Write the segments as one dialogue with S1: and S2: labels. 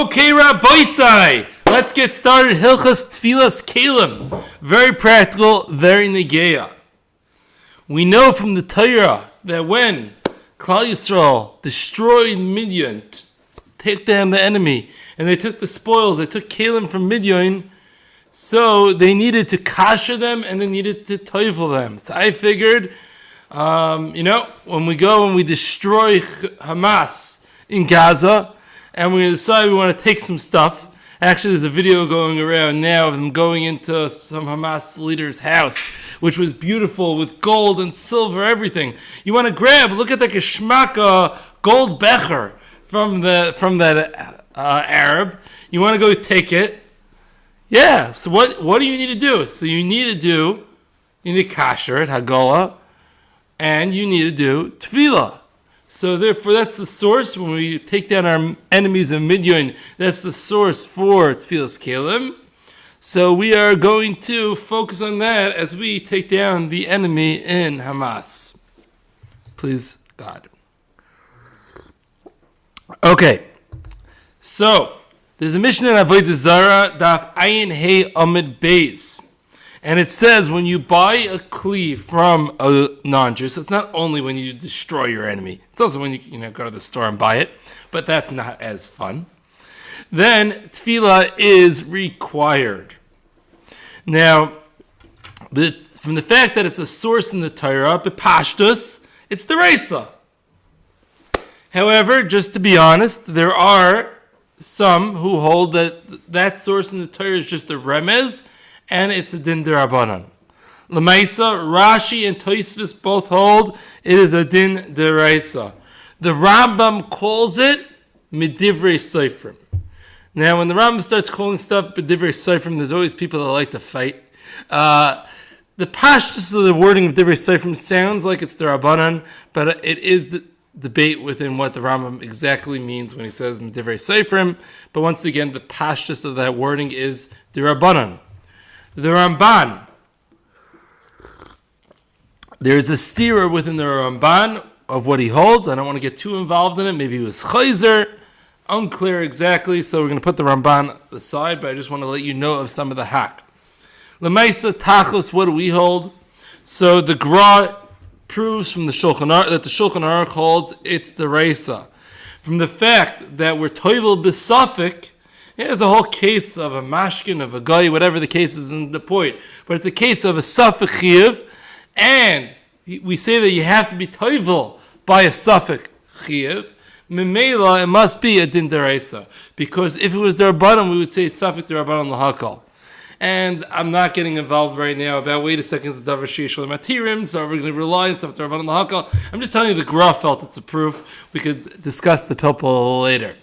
S1: Okay, Rabbi, let's get started. Hilchas Tevilas Keilim. Very practical, very negeya. We know from the Torah that when Klal Yisrael destroyed Midian, take down the enemy, and they took the spoils, they took Keilim from Midian, so they needed to kasher them and they needed to toivel them. So I figured, when we go and we destroy Hamas in Gaza, and we decide we want to take some stuff. Actually, there's a video going around now of them going into some Hamas leader's house, which was beautiful with gold and silver, everything. You want to grab, look at the geschmacka gold becher from that Arab. You want to go take it. Yeah, so what do you need to do? So you need to kasher it, hagolah, and you need to do tefillah. So therefore, that's the source. When we take down our enemies in Midian, that's the source for Tevilas Keilim. So we are going to focus on that as we take down the enemy in Hamas. Please, God. Okay. So there's a mission in Avodah Zarah, Daf Ayin Hey Amid Beis. And it says when you buy a kli from a non-Jew, so it's not only when you destroy your enemy, it's also when you go to the store and buy it, but that's not as fun. Then tefillah is required. Now, from the fact that it's a source in the Torah, bepashtus, it's the reisa. However, just to be honest, there are some who hold that source in the Torah is just a remez, and it's a din derabanan. L'maisa, Rashi and Tosfos both hold it is a din deraisa. The Rambam calls it midivrei seifrim. Now, when the Rambam starts calling stuff midivrei seifrim, there's always people that like to fight. The pashtus of the wording of divrei seifrim sounds like it's derabanan, but it is the debate within what the Rambam exactly means when he says midivrei seifrim. But once again, the pashtus of that wording is derabanan. The Ramban, there's a steerer within the Ramban of what he holds. I don't want to get too involved in it. Maybe he was chayzer, unclear exactly, so we're going to put the Ramban aside, but I just want to let you know of some of the hack. L'maisa tachlis, what do we hold? So the Gra proves from the Shulchan Aruch that the Shulchan Aruch holds it's the reisa. From the fact that we're toivel b'safik, there's a whole case of a mashkin, of a guy, whatever the case is in the point. But it's a case of a safek chiyuv, and we say that you have to be toivel by a safek chiyuv. Memela, it must be a din deraisa. Because if it was derabanan, we would say safek derabanan lahakal. And I'm not getting involved right now about, wait a second, it's a davar sheishal matariels, so we're going to rely on safek derabanan lahakal. I'm just telling you the Gra felt it's a proof. We could discuss the pilpul later.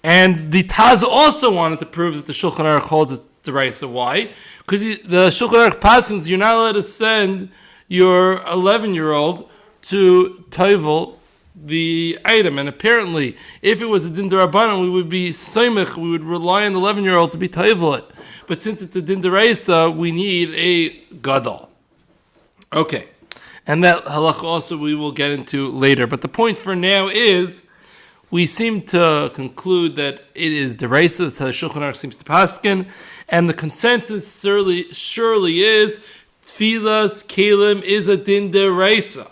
S1: And the Taz also wanted to prove that the Shulchan Aruch holds it's deraisa. Why? Because the Shulchan Aruch passes, you're not allowed to send your 11-year-old to toivel the item. And apparently, if it was a din derabanan, we would be soimich, we would rely on the 11-year-old to be toivel it. But since it's a din deraisa, we need a gadol. Okay. And that halacha also we will get into later. But the point for now is, we seem to conclude that it is deraisa. That's how the Shulchan Aruch seems to paskin, and the consensus surely is Tevilas Keilim is a din deraisa.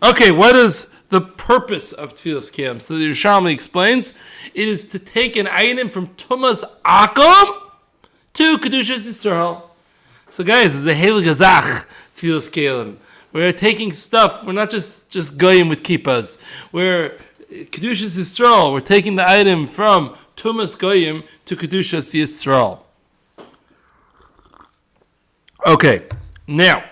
S1: Okay, what is the purpose of Tevilas Keilim? So the Yerushalmi explains, it is to take an item from Tumas Akum to Kedushas Yisrael. So guys, it's a heilig gazach Tevilas Keilim. We're taking stuff. We're not just goyim with kippas. We're Kedushas Yisrael. We're taking the item from Tumas Goyim to Kedushas Yisrael. Okay, now,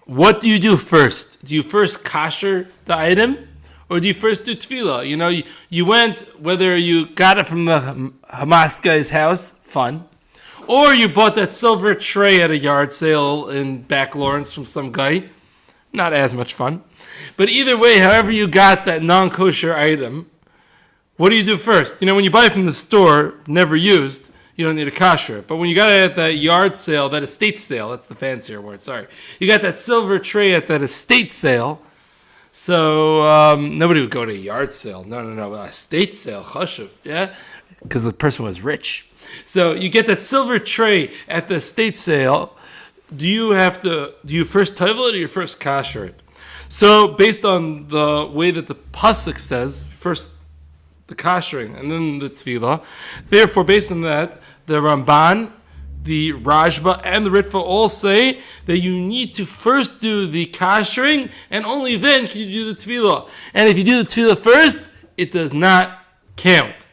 S1: what do you do first? Do you first kasher the item, or do you first do tefillah? You went, whether you got it from the Hamas guy's house, fun, or you bought that silver tray at a yard sale in Back Lawrence from some guy, not as much fun. But either way, however you got that non-kosher item, what do you do first? When you buy it from the store, never used, you don't need a kasher. But when you got it at that yard sale, that estate sale, that's the fancier word, sorry. You got that silver tray at that estate sale, So nobody would go to a yard sale. No, a estate sale, chashuv, yeah, because the person was rich. So you get that silver tray at the estate sale. Do you first tevel it or you first kasher it? So based on the way that the pasuk says, first the kashering and then the tefillah. Therefore, based on that, the Ramban, the Rajba, and the Ritva all say that you need to first do the kashering and only then can you do the tefillah. And if you do the tefillah first, it does not count.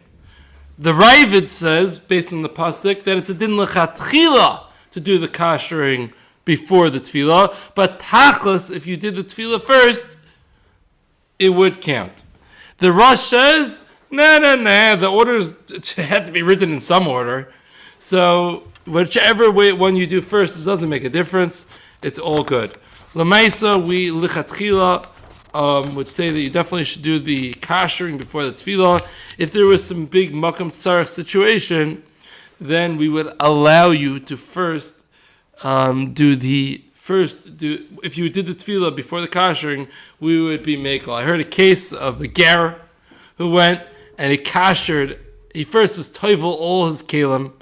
S1: The Ravid says, based on the pasuk, that it's a din lechatchila to do the kashering before the tefillah, but tachlis, if you did the tefillah first, it would count. The Rosh says, the orders had to be written in some order. So whichever one you do first, it doesn't make a difference. It's all good. Lamaisa, we lichatchila would say that you definitely should do the kashering before the tefillah. If there was some big makam tzarech situation, then we would allow you to first if you did the tefillah before the kashering, we would be makel. I heard a case of a ger who went and he kashered. He first was toivel all his keilim,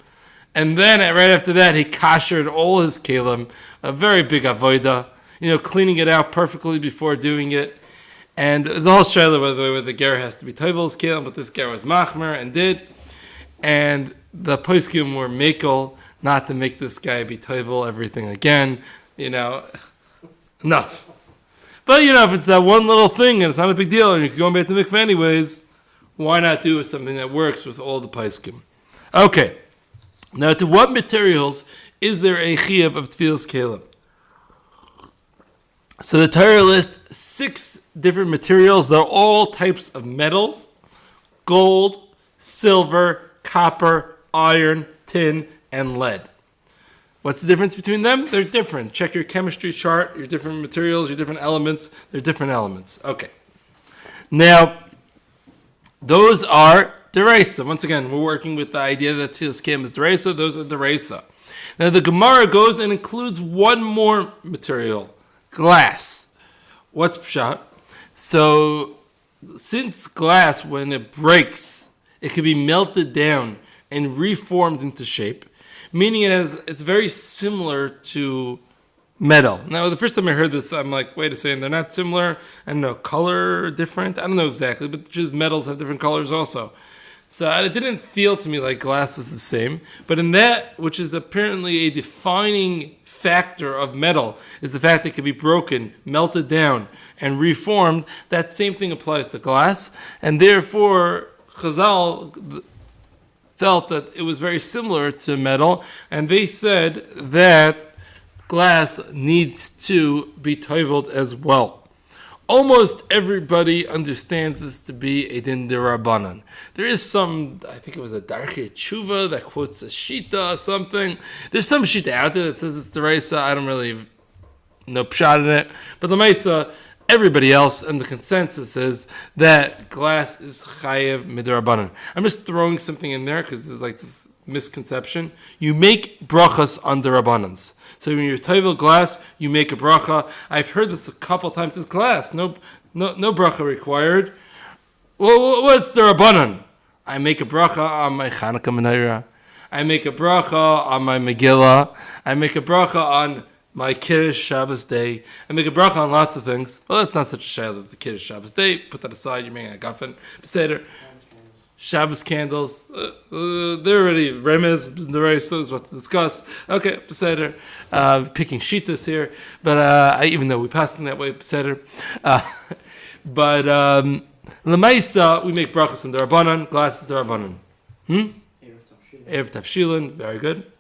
S1: and then right after that he kashered all his keilim. A very big avoida, cleaning it out perfectly before doing it. And there's a whole shayla whether the ger has to be toivel his keilim, but this ger was machmer and did. And the poskim were makel not to make this guy be toivel everything again. Enough. But if it's that one little thing and it's not a big deal and you can go back to mikveh anyways, why not do something that works with all the poskim? Okay. Now, to what materials is there a chiyuv of Tevilas Keilim? So the Torah lists 6 different materials. They're all types of metals: gold, silver, copper, iron, tin, and lead. What's the difference between them? They're different. Check your chemistry chart, your different materials, your different elements. They're different elements. Okay. Now, those are deraisa. Once again, we're working with the idea that Tevilas Keilim is deraisa. Those are deraisa. Now, the Gemara goes and includes one more material: glass. What's pshat? So, since glass, when it breaks, it can be melted down and reformed into shape, meaning it's very similar to metal. Now, the first time I heard this, I'm like, wait a second, they're not similar. I don't know, color different? I don't know exactly, but just metals have different colors also. So it didn't feel to me like glass was the same. But in that, which is apparently a defining factor of metal, is the fact that it can be broken, melted down, and reformed. That same thing applies to glass. And therefore, Chazal felt that it was very similar to metal, and they said that glass needs to be toivled as well. Almost everybody understands this to be a din derabanan. There is some, I think it was a Darkei Tshuva that quotes a shita or something. There's some shita out there that says it's deraisa. I don't really know pshat in it. But the Maisa, everybody else, and the consensus is that glass is chayev midarabanan. I'm just throwing something in there because there's like this misconception. You make brachas on derabanans. So when you're toivel glass, you make a bracha. I've heard this a couple times. It's glass, no bracha required. Well, what's derabanan? I make a bracha on my Chanukah menorah. I make a bracha on my Megillah. I make a bracha on my Kiddush Shabbos day. I make a bracha on lots of things. Well, that's not such a shayla, the Kiddush Shabbos day. Put that aside, you're making a gafen. Beseder. Shabbos candles. They're already remez. The race is what to discuss. Okay, Beseder. Picking shitas here. But even though we pass in that way, Beseder. But Lamaisa, we make brachas in derabanan. Glass is derabanan. Erev Tavshilin. Very good.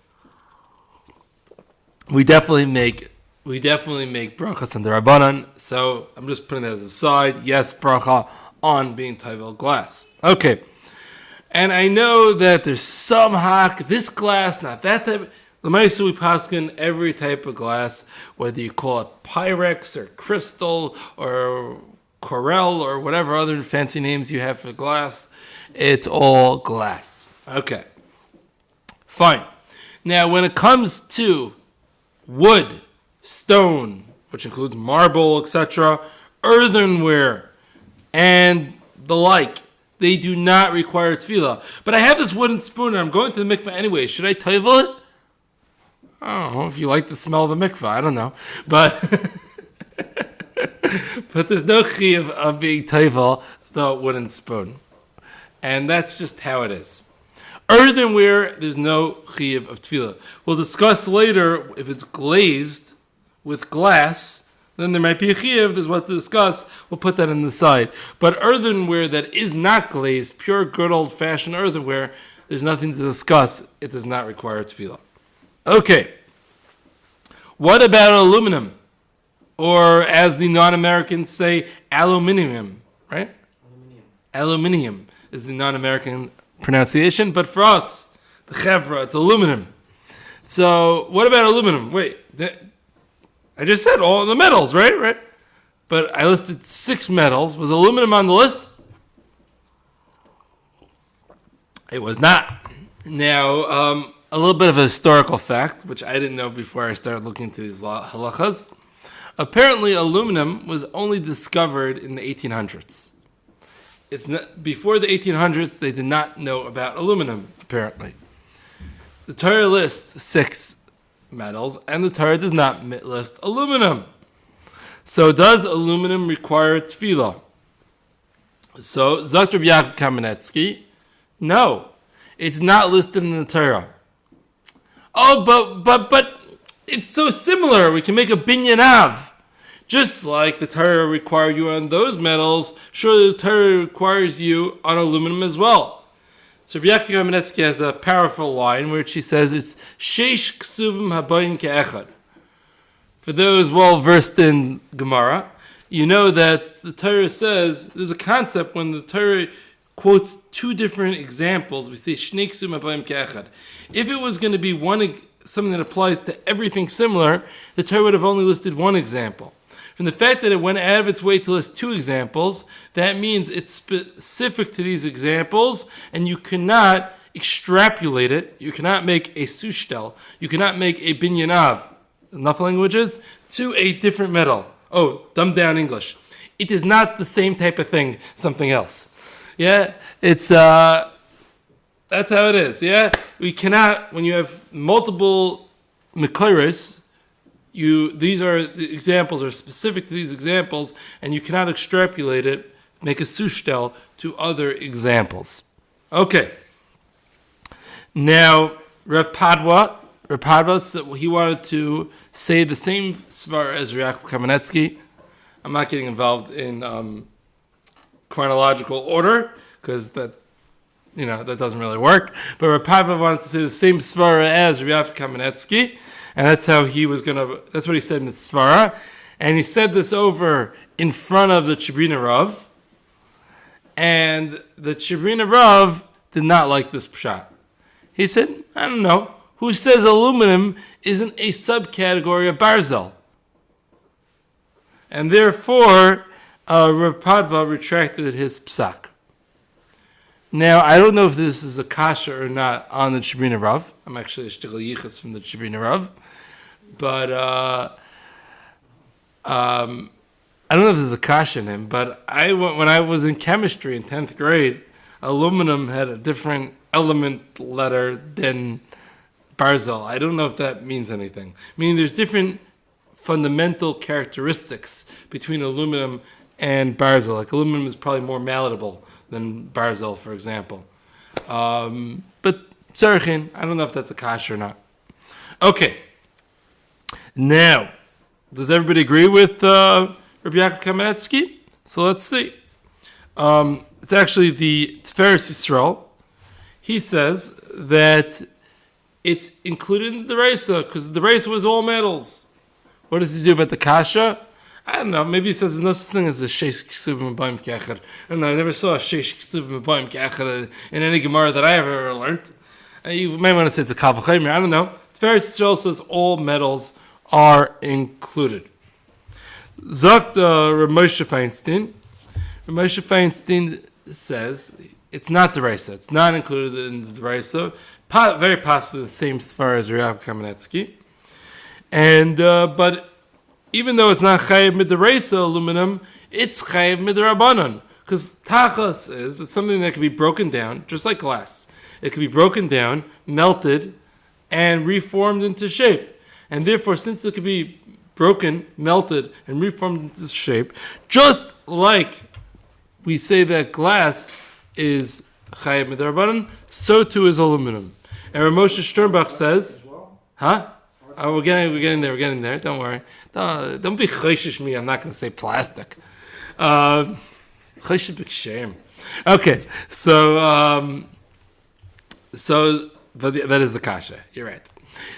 S1: We definitely make brachas on derabanan. So I'm just putting that as a side. Yes, bracha on being toivel glass. Okay. And I know that there's some hak, this glass, not that type. L'maisa we paskin every type of glass, whether you call it Pyrex or crystal or Corel or whatever other fancy names you have for glass. It's all glass. Okay. Fine. Now, when it comes to wood, stone, which includes marble, etc., earthenware, and the like. They do not require tefillah. But I have this wooden spoon and I'm going to the mikvah anyway. Should I tevel it? I don't know if you like the smell of the mikvah. I don't know. But but there's no chiyuv of being tevel the wooden spoon. And that's just how it is. Earthenware, there's no chiyuv of tefillah. We'll discuss later if it's glazed with glass. Then there might be a chiyuv, there's what to discuss. We'll put that on the side. But earthenware that is not glazed, pure good old-fashioned earthenware, there's nothing to discuss. It does not require tefillah. Okay. What about aluminum? Or as the non-Americans say, aluminium, right? Aluminium is the non-American pronunciation. But for us, the chevra, it's aluminum. So what about aluminum? Wait, I just said all the metals, right? But I listed 6 metals. Was aluminum on the list? It was not. Now, a little bit of a historical fact, which I didn't know before I started looking into these halachas. Apparently, aluminum was only discovered in the 1800s. It's not, before the 1800s, they did not know about aluminum, apparently. The Torah lists 6 metals, and the Torah does not list aluminum. So does aluminum require tefillah? So, Zakt Rabbi Yaakov Kamenetsky, no, it's not listed in the Torah. Oh, but it's so similar. We can make a binyan av. Just like the Torah required you on those metals, surely the Torah requires you on aluminum as well. So Rabbi Yaakov Kamenetsky has a powerful line where she says it's sheish ksuvim habayim ke'echad. For those well versed in Gemara, you know that the Torah says there's a concept when the Torah quotes 2 different examples. We say shnei ksuvim habayim ke'echad. If it was going to be something that applies to everything similar, the Torah would have only listed 1 example. From the fact that it went out of its way to list 2 examples, that means it's specific to these examples, and you cannot extrapolate it. You cannot make a sushtel. You cannot make a binyan av, enough languages, to a different metal. Oh, dumbed down English. It is not the same type of thing, something else. Yeah, it's, that's how it is, yeah? We cannot, when you have multiple mikva, the examples are specific to these examples, and you cannot extrapolate it, make a sushtel to other examples. Okay. Now, Rav Padwa said he wanted to say the same svar as Yaakov Kamenetsky. I'm not getting involved in chronological order because that doesn't really work. But Rav Padwa wanted to say the same svar as Yaakov Kamenetsky. And that's how that's what he said in the Svara. And he said this over in front of the Chibrina Rav. And the Chibrina Rav did not like this pshat. He said, I don't know, who says aluminum isn't a subcategory of barzel? And therefore, Rav Padwa retracted his psak. Now, I don't know if this is a kasha or not on the Chibrina Rav. I'm actually a shtickle yichus from the Chibrina Rav. But I don't know if there's a kasha in him, but when I was in chemistry in 10th grade, aluminum had a different element letter than barzel. I don't know if that means anything. Meaning there's different fundamental characteristics between aluminum and barzel. Like aluminum is probably more malleable than barzel, for example. But tzarichin, I don't know if that's a kasha or not. Okay. Now, does everybody agree with Rabbi Yaakov Kamenetsky? So let's see. It's actually the Tevilas Keilim. He says that it's included in the Reisa because the Reisa was all metals. What does he do about the kasha? I don't know. Maybe he says there's no such thing as a sheish ksuvim b'ayim ke'echad. I don't know. I never saw a sheish ksuvim b'ayim ke'echad in any Gemara that I have ever learned. You might want to say it's a kal v'chomer. I don't know. Tevilas Keilim says all metals are included. Zakt Rav Moshe Feinstein. Rav Moshe Feinstein says it's not the Reisa. It's not included in the Reisa. Very possibly the same as far as Yaakov Kamenetsky. And but even though it's not chayiv mid'oraisa aluminum, it's chayiv mid'rabanan. Because tachas it's something that can be broken down, just like glass. It can be broken down, melted, and reformed into shape. And therefore, since it can be broken, melted, and reformed into shape, just like we say that glass is chayiv mid'rabanan, so too is aluminum. And Ramosha Sternbach says, huh? Oh, we're getting there. Don't worry. Don't be chayshish me. I'm not going to say plastic. Chayshish big shame. Okay, so that is the kasha. You're right.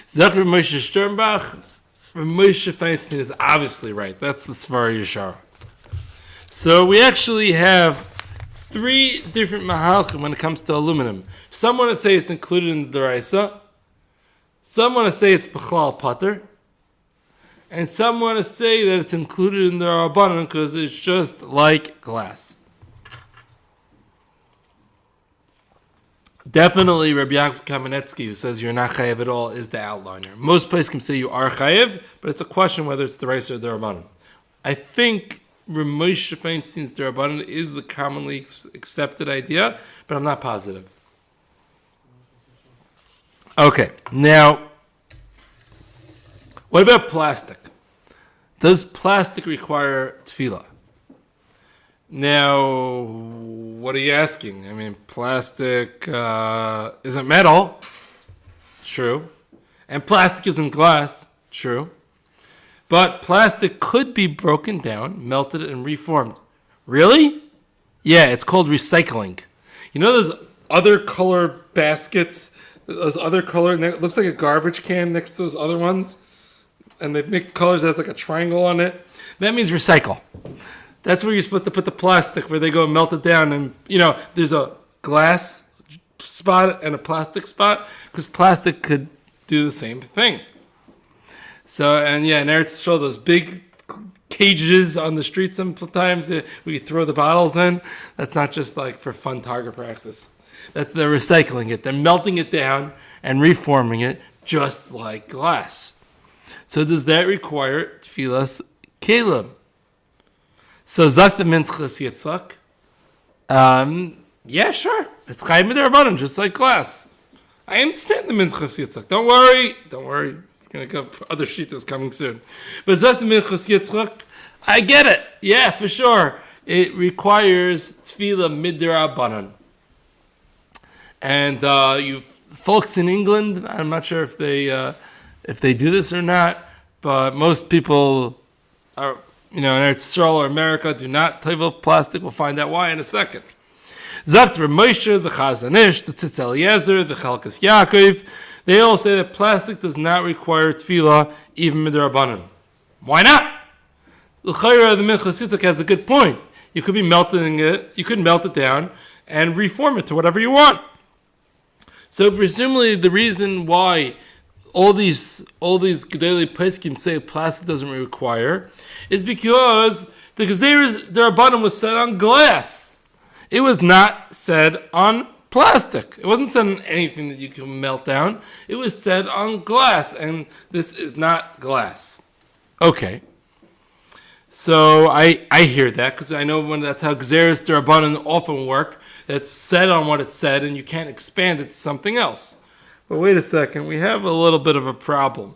S1: Zakir Moshe Sternbach, Moshe Feinstein is obviously right. That's the Svar Yeshar. So we actually have 3 different mahalchim when it comes to aluminum. Some want to say it's included in the deraisa. Some want to say it's b'chlal pater. And some want to say that it's included in the rabbanon because it's just like glass. Definitely Rabbi Yaakov Kamenetsky, who says you're not chayev at all, is the outliner. Most places can say you are chayev, but it's a question whether it's the deraisa or the rabbanon. I think Moshe Feinstein's the rabbanon is the commonly accepted idea, but I'm not positive. Okay, now, what about plastic? Does plastic require tefillah? Now, what are you asking? I mean, plastic isn't metal. True. And plastic isn't glass. True. But plastic could be broken down, melted, and reformed. Really? Yeah, it's called recycling. You know those other color baskets? Those other color, it looks like a garbage can next to those other ones? And they make colors that has like a triangle on it. That means recycle. That's where you're supposed to put the plastic, where they go and melt it down. And, there's a glass spot and a plastic spot, because plastic could do the same thing. So, and yeah, in Eretz Yisrael, those big cages on the street sometimes we throw the bottles in. That's not just like for fun target practice. They're recycling it. They're melting it down and reforming it just like glass. So does that require Tevilas Keilim? So Zakta Minchas Yitzchak. Yeah, sure. It's Chayiv Mid'rabanan, just like glass. I understand the Minchas Yitzchak. Don't worry. We're going to go other shittas coming soon. But Zakta Minchas Yitzchak, I get it. Yeah, for sure. It requires Tevilah Mid'rabanan. And you folks in England, I'm not sure if they do this or not, but most people are, in Eretz Yisrael or America, do not tevel plastic. We'll find out why in a second. Zakt Moshe, the Chazon Ish, the Tzitz Eliezer, the Chalkas Yaakov, they all say that plastic does not require tefillah, even mid'rabanan. Why not? The Chayra, the Minchas Yitzchak, has a good point. You could be melting it, you could melt it down and reform it to whatever you want. So presumably the reason why all these Gedolei Poskim say plastic doesn't require is because the Rabbanan was said on glass. It was not said on plastic. It wasn't said on anything that you can melt down. It was said on glass, and this is not glass. Okay. So I hear that because I know when that's how Gzeres Rabbanan often work. That's said on what it said, and you can't expand it to something else. But wait a second, we have a little bit of a problem.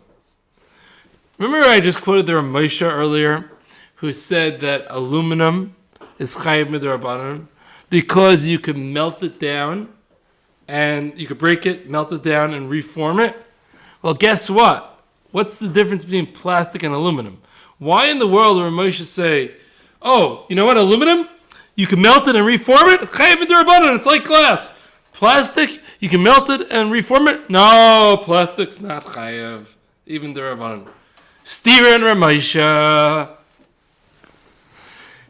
S1: Remember I just quoted the Ramosha earlier, who said that aluminum is chayiv mid'rabanan because you can melt it down, and you could break it, melt it down, and reform it? Well, guess what? What's the difference between plastic and aluminum? Why in the world would Ramosha say, oh, you know what, aluminum? You can melt it and reform it? Chayiv mid'rabanan, it's like glass. Plastic, you can melt it and reform it? No, plastic's not chayiv, even d'rabanan. Steer and Ramosha.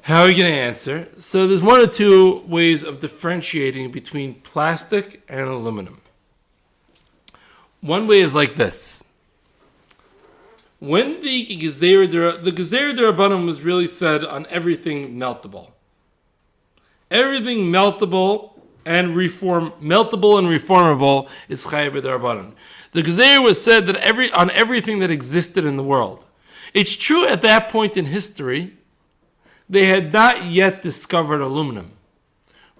S1: How are you going to answer? So there's one or two ways of differentiating between plastic and aluminum. One way is like this. When the Gezer d'Rabbanan was really said on everything meltable. Everything meltable and reformable is chayiv d'Rabbanan. The Gezer was said that on everything that existed in the world. It's true at that point in history, they had not yet discovered aluminum.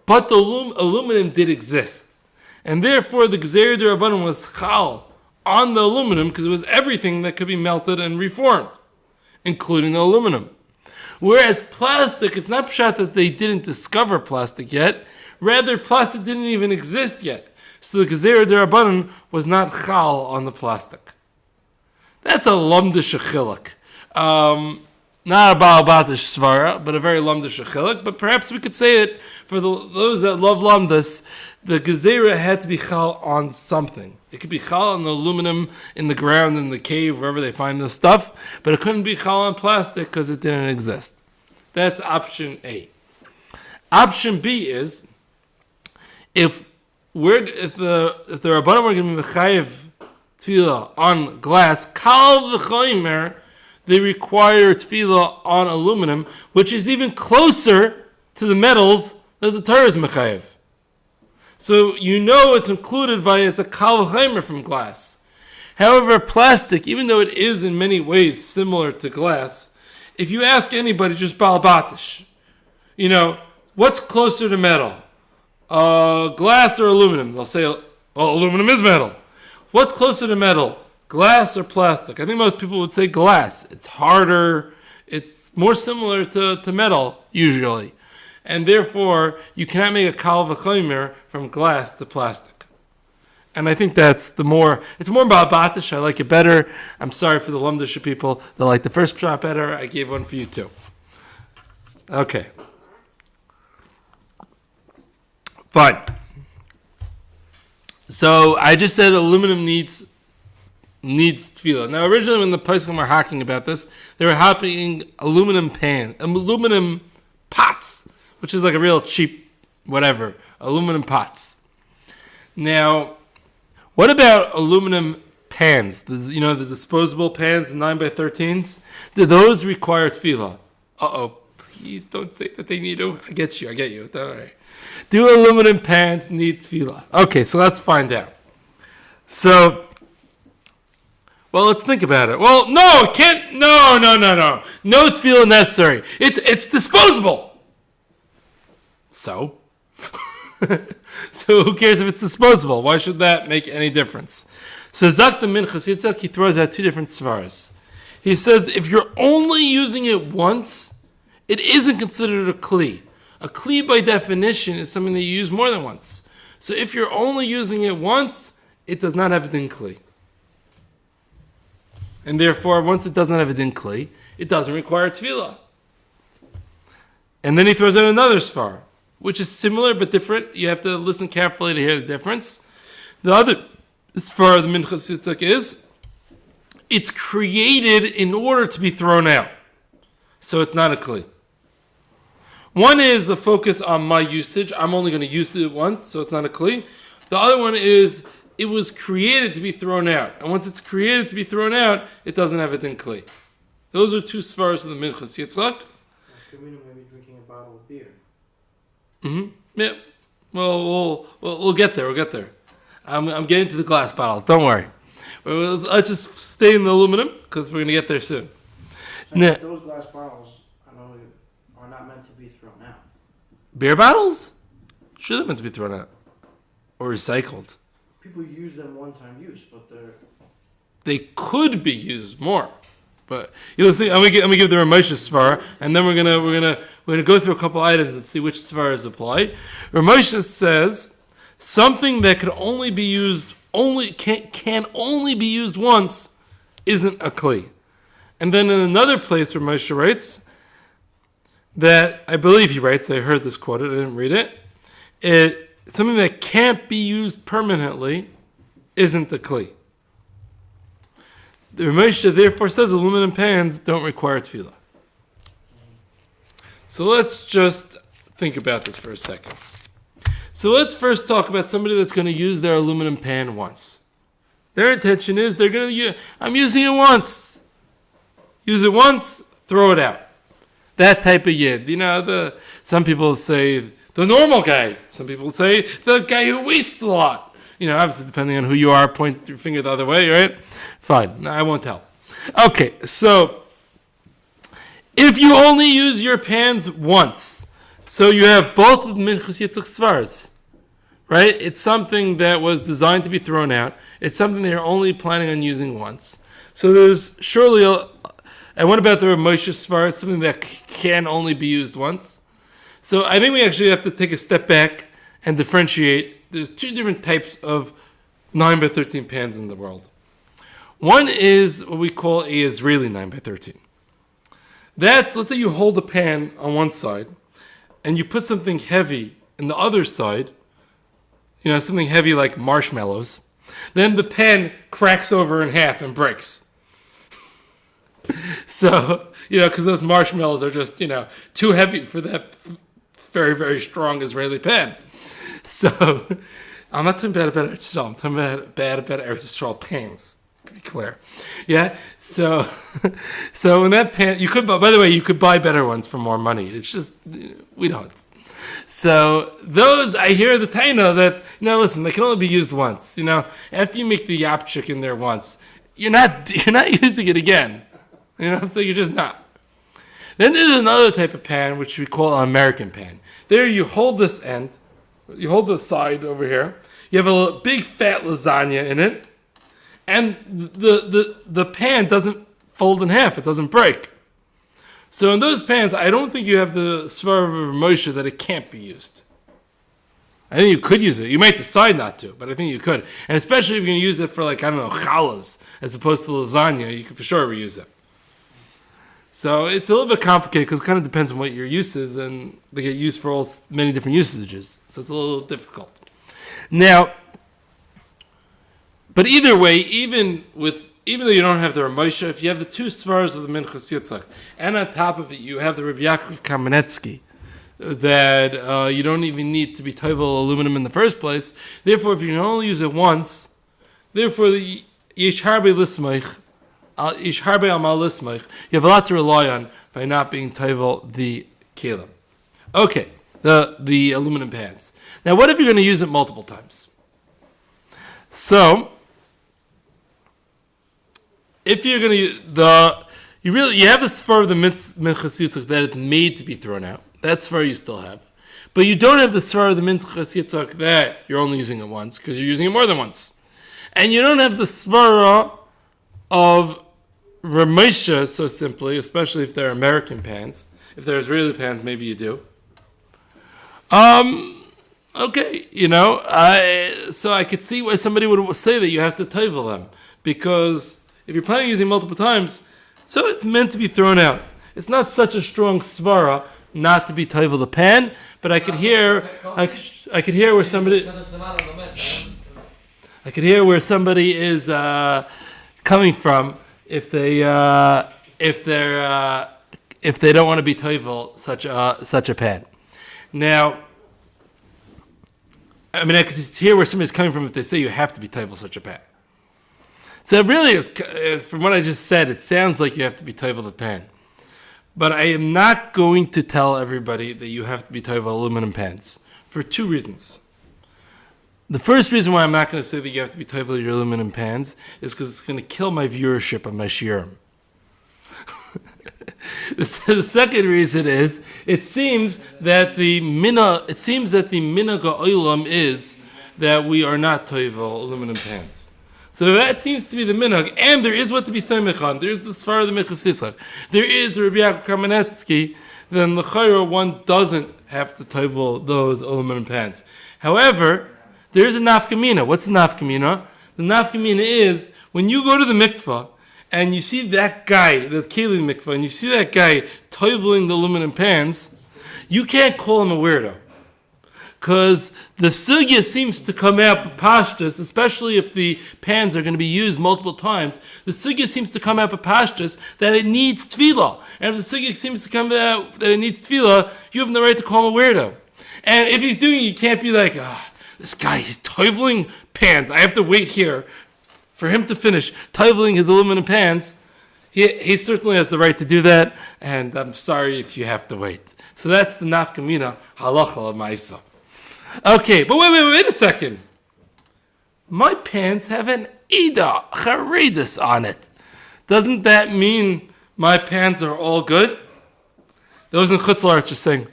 S1: But the aluminum did exist. And therefore, the Gzeir D'Rabbanan was chal on the aluminum because it was everything that could be melted and reformed, including the aluminum. Whereas plastic, it's not pshat that they didn't discover plastic yet. Rather, plastic didn't even exist yet. So the Gzeir D'Rabbanan was not chal on the plastic. That's a lamdish chiluk. Not a balbatish svara, but a very lamdish chiluk. But perhaps we could say it for those that love lamdas. The gezerah had to be chal on something. It could be chal on the aluminum in the ground, in the cave, wherever they find this stuff, but it couldn't be chal on plastic because it didn't exist. That's option A. Option B is if the Rabbanim were going to be mechayev tefillah on glass, kal v'chomer, they require tefillah on aluminum, which is even closer to the metals that the Torah is mechayev. So you know it's included via it's a kal v'chomer from glass. However, plastic, even though it is in many ways similar to glass, if you ask anybody, just balbatish, what's closer to metal? Glass or aluminum? They'll say, aluminum is metal. What's closer to metal? Glass or plastic? I think most people would say glass. It's harder. It's more similar to metal, usually. And therefore, you cannot make a kal v'chomer from glass to plastic. And I think it's more balbatish. I like it better. I'm sorry for the Lumdish people that like the first shot better. I gave one for you too. Okay. Fine. So I just said aluminum needs tefillah. Now originally when the Poskim were hacking about this, they were hacking aluminum pots, which is like a real cheap aluminum pots. Now, what about aluminum pans? The disposable pans, the 9x13s? Do those require tefillah? Please don't say that they need to. I get you. Don't worry. Do aluminum pans need tefillah? Okay, so let's find out. So, let's think about it. Well, no, it can't. No. No tefillah necessary. It's disposable. So? So who cares if it's disposable? Why should that make any difference? So Zak the Minchas Yitzhak, he throws out two different svaras. He says if you're only using it once, it isn't considered a kli. A kli by definition is something that you use more than once. So if you're only using it once, it does not have a din kli. And therefore, once it doesn't have a din kli, it doesn't require tefillah. And then he throws out another svar, which is similar but different. You have to listen carefully to hear the difference. The other svar of the Minchas Yitzhak is, it's created in order to be thrown out. So it's not a kli. One is the focus on my usage. I'm only going to use it once, so it's not a kli. The other one is, it was created to be thrown out. And once it's created to be thrown out, it doesn't have a din kli. Those are two svaras of the Minchas Yitzhak.
S2: Maybe drinking a bottle of beer.
S1: Yeah. Well, we'll get there. I'm getting to the glass bottles. Don't worry. Let's just stay in the aluminum because we're going to get there soon.
S2: So those glass bottles, I know, are not meant to be thrown out.
S1: Beer bottles? Sure, they're meant to be thrown out or recycled.
S2: People use them one-time use, but
S1: they could be used more. But you'll see. I'm gonna give the Ramosha svara, and then we're gonna go through a couple items and see which svaras apply. Ramosha says something that can only be used can only be used once isn't a kli. And then in another place, Ramosha writes that I believe he writes. I heard this quoted. I didn't read it. Something that can't be used permanently isn't a kli. The Ramosha therefore says aluminum pans don't require tefillah. So let's just think about this for a second. So let's first talk about somebody that's going to use their aluminum pan once. Their intention is I'm using it once. Use it once, throw it out. That type of yid. Some people say the normal guy. Some people say the guy who wastes a lot. Obviously depending on who you are, point your finger the other way, right? Fine. No, I won't tell. Okay, so If you only use your pans once, so you have both of the minchas yitzchak svaras, right? It's something that was designed to be thrown out. It's something that you're only planning on using once. So there's surely and what about the Moshe Svar? It's something that can only be used once. So I think we actually have to take a step back and differentiate. There's two different types of 9x13 pans in the world. One is what we call a Israeli 9x13. That's, let's say you hold a pan on one side and you put something heavy in the other side, something heavy like marshmallows, then the pan cracks over in half and breaks. So, because those marshmallows are just, too heavy for that very, very strong Israeli pan. So, I'm not talking bad about Eretz Yisrael. I'm talking bad about Eretz Yisrael pans, to be clear. Yeah? So in that pan, you could buy better ones for more money. It's just, we don't. So those, I hear the taina that, listen, they can only be used once. After you make the yapchik in there once, you're not using it again. So you're just not. Then there's another type of pan, which we call an American pan. There you hold this end, you hold the side over here, you have a big fat lasagna in it, and the pan doesn't fold in half, it doesn't break. So in those pans, I don't think you have the svar of Moshe that it can't be used. I think you could use it. You might decide not to, but I think you could. And especially if you're going to use it for challahs, as opposed to lasagna, you can for sure reuse it. So it's a little bit complicated because it kind of depends on what your use is, and they get used for many different usages. So it's a little difficult. Now, but either way, even though you don't have the Ramosha, if you have the two svaras of the Minchas Yitzchak, and on top of it you have the Rabbi Yaakov Kamenetsky, that you don't even need to be toivel aluminum in the first place. Therefore, if you can only use it once, therefore yesh harbe lismach. You have a lot to rely on by not being toivel the keilim. Okay, the aluminum pans. Now, what if you're going to use it multiple times? So, if you're going to use you have the svar of the minchas yitzchak that it's made to be thrown out. That svar you still have, but you don't have the svar of the minchas yitzchak that you're only using it once because you're using it more than once, and you don't have the svara of Ramesha, so simply, especially if they're American pans. If they're Israeli pans, maybe you do. Okay, so I could see why somebody would say that you have to toivel them, because if you're planning on using multiple times, so it's meant to be thrown out. It's not such a strong svara not to be toivel the pan, but I could hear where somebody is coming from if they don't want to be toivel such a pan. Now, I could hear where somebody's coming from if they say you have to be toivel such a pan. So it really is, from what I just said, it sounds like you have to be toivel the pan. But I am not going to tell everybody that you have to be toivel aluminum pans for two reasons. The first reason why I'm not going to say that you have to be toivel your aluminum pans is because it's going to kill my viewership on my shiur. The second reason is it seems that the minhag ha'olam is that we are not toivel aluminum pans. So that seems to be the minhag, and there is what to be soymech on. There is the svar of the Minchas Yitzchak. There is the Rabbi Yaakov Kamenetsky. Then l'chayra one doesn't have to toivel those aluminum pans. However, there is a nafkamina. What's the nafkamina? The nafkamina is when you go to the mikva and you see that guy, the Keilim mikva, and you see that guy toiveling the aluminum pans, you can't call him a weirdo. Because the sugya seems to come out pashtus, especially if the pans are going to be used multiple times. The sugya seems to come out pashtus that it needs tefillah. And if the sugya seems to come out that it needs tefillah, you have no right to call him a weirdo. And if he's doing it, you can't be like, this guy, he's toiveling pans. I have to wait here for him to finish toiveling his aluminum pans. He certainly has the right to do that, and I'm sorry if you have to wait. So that's the nafkamina halacha l'maisa. Okay, but wait a second. My pants have an ida, charedis on it. Doesn't that mean my pants are all good? Those in Chutz La'aretz are saying,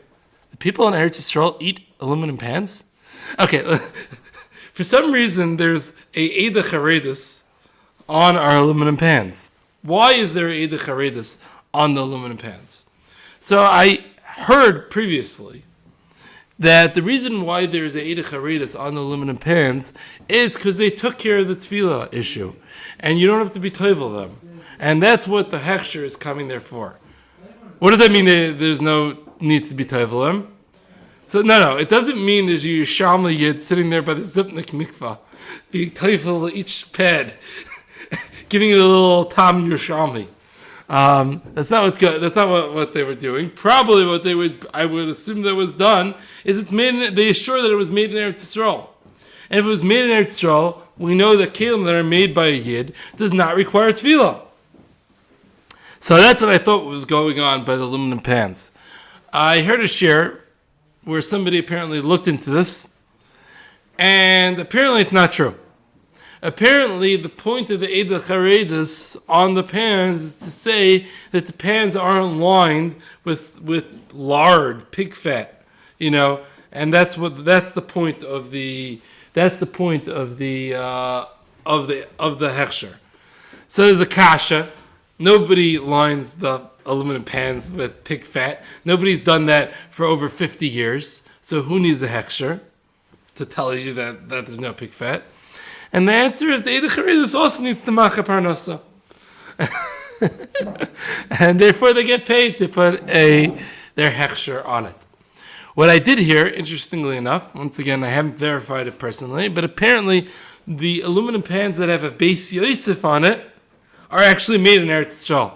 S1: the people in Eretz Yisrael eat aluminum pans? Okay, for some reason, there's a Eida Charedis on our aluminum pans. Why is there a Eida Charedis on the aluminum pans? So I heard previously that the reason why there's a Eida Charedis on the aluminum pans is because they took care of the Tevilah issue. And you don't have to be Tevel them. And that's what the Hechsher is coming there for. What does that mean? There's no need to be Tevel them? So no, it doesn't mean there's a Yerushalmi Yid sitting there by the Zipnik mikva, being Tevel each pad, giving it a little Tam Yerushalmi. That's not what's good. That's not what they were doing. Probably what I would assume that was done is they assure that it was made in Eretz Yisrael. And if it was made in Eretz Yisrael, we know that Keilim that are made by a Yid does not require Tevilah. So that's what I thought was going on by the aluminum pans. I heard a shiur where somebody apparently looked into this, and apparently it's not true. Apparently, the point of the Eida Charedis on the pans is to say that the pans aren't lined with lard, pig fat, and that's the point of the hechsher. So there's a kasha. Nobody lines the aluminum pans with pig fat. Nobody's done that for over 50 years. So who needs a hechsher to tell you that there's no pig fat? And the answer is the Eida Charedis also needs to macha parnasa. And therefore they get paid to put their hechsher on it. What I did hear, interestingly enough, once again I haven't verified it personally, but apparently the aluminum pans that have a Beis Yosef on it are actually made in Eretz Yisrael.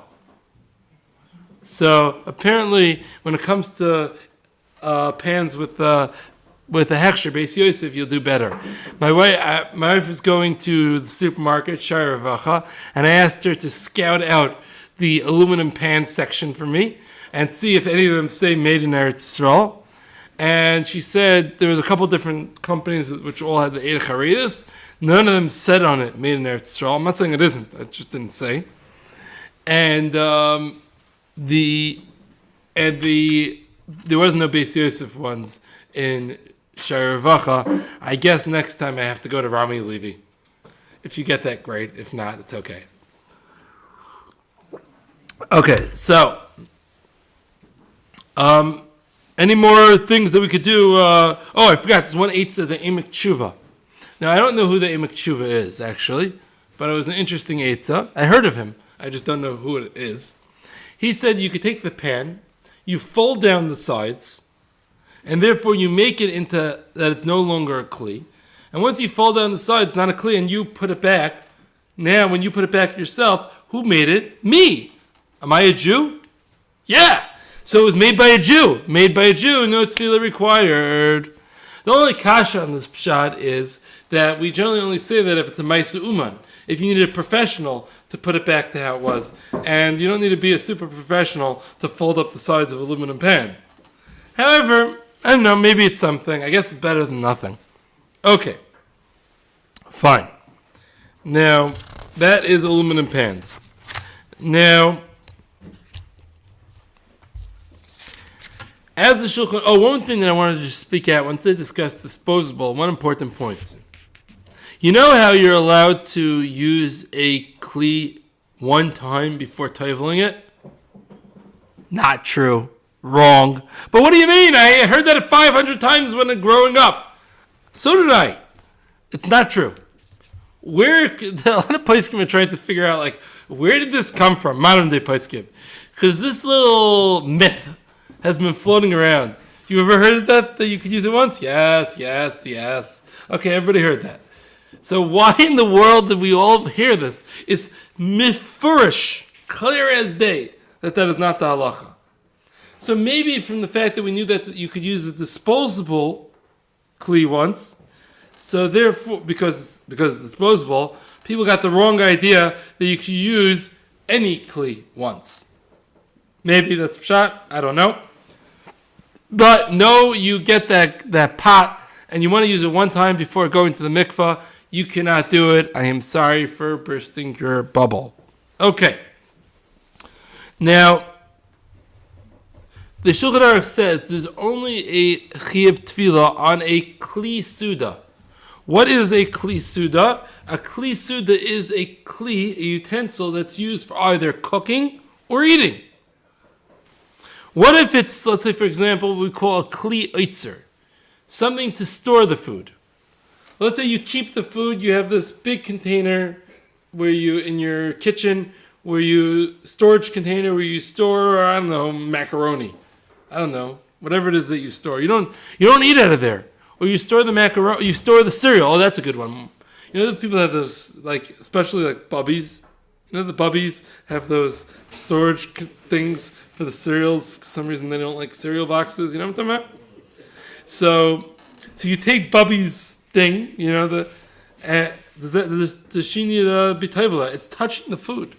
S1: So apparently when it comes to pans with a hechsher, Beis Yosef, you'll do better. My wife is going to the supermarket, Shiur, and I asked her to scout out the aluminum pan section for me and see if any of them say made in Eretz Yisrael. And she said there was a couple different companies which all had the Eida Charedis. None of them said on it made in Eretz Yisrael. I'm not saying it isn't. I just didn't say. And there was no Beis Yosef ones in Shiur. I guess next time I have to go to Rami Levi. If you get that, great. If not, it's okay. Okay, so any more things that we could do? I forgot. There's one eitzah, the emek tshuva. Now I don't know who the emek tshuva is actually, but it was an interesting eitzah. I heard of him. I just don't know who it is. He said you could take the pan, you fold down the sides, and therefore you make it into that it's no longer a kli. And once you fold down the sides, it's not a kli, and you put it back. Now, when you put it back yourself, who made it? Me. Am I a Jew? Yeah. So it was made by a Jew. Made by a Jew, no tefillah required. The only kasha on this pshat is that we generally only say that if it's a ma'aseh uman. If you needed a professional to put it back to how it was. And you don't need to be a super professional to fold up the sides of an aluminum pan. However, I don't know, maybe it's something. I guess it's better than nothing. Okay. Fine. Now, that is aluminum pans. Now, as the Shulchan... one thing that I wanted to just speak out, once I discuss disposable, one important point. You know how you're allowed to use a kli one time before toveling it? Not true. Wrong. But what do you mean? I heard that 500 times when growing up. So did I. It's not true. A lot of poskim are trying to figure out, where did this come from? Modern day poskim. Because this little myth has been floating around. You ever heard of that you could use it once? Yes. Okay, everybody heard that. So why in the world did we all hear this? It's mifurish, clear as day, that is not the halacha. So maybe from the fact that we knew that you could use a disposable kli once, so therefore, because it's disposable, people got the wrong idea that you could use any kli once. Maybe that's pshat, I don't know. But no, you get that pot and you want to use it one time before going to the mikva, you cannot do it. I am sorry for bursting your bubble. Okay. Now, The Shulchan Aruch says there's only a chiyuv tefillah on a kli suda. What is a kli suda? A kli suda is a kli, a utensil that's used for either cooking or eating. What if it's, let's say for example, we call a kli oitzer, something to store the food. Let's say you keep the food, you have this big container where you, in your kitchen, storage container where you store, I don't know, macaroni. I don't know, whatever it is that you store. You don't eat out of there. Or you store the macaroni, you store the cereal. Oh, that's a good one. You know, the people have those, like, especially like bubbies. You know, the bubbies have those storage things for the cereals. For some reason, they don't like cereal boxes. You know what I'm talking about? So you take Bubby's thing, you know, the shini b'tayvela. It's touching the food.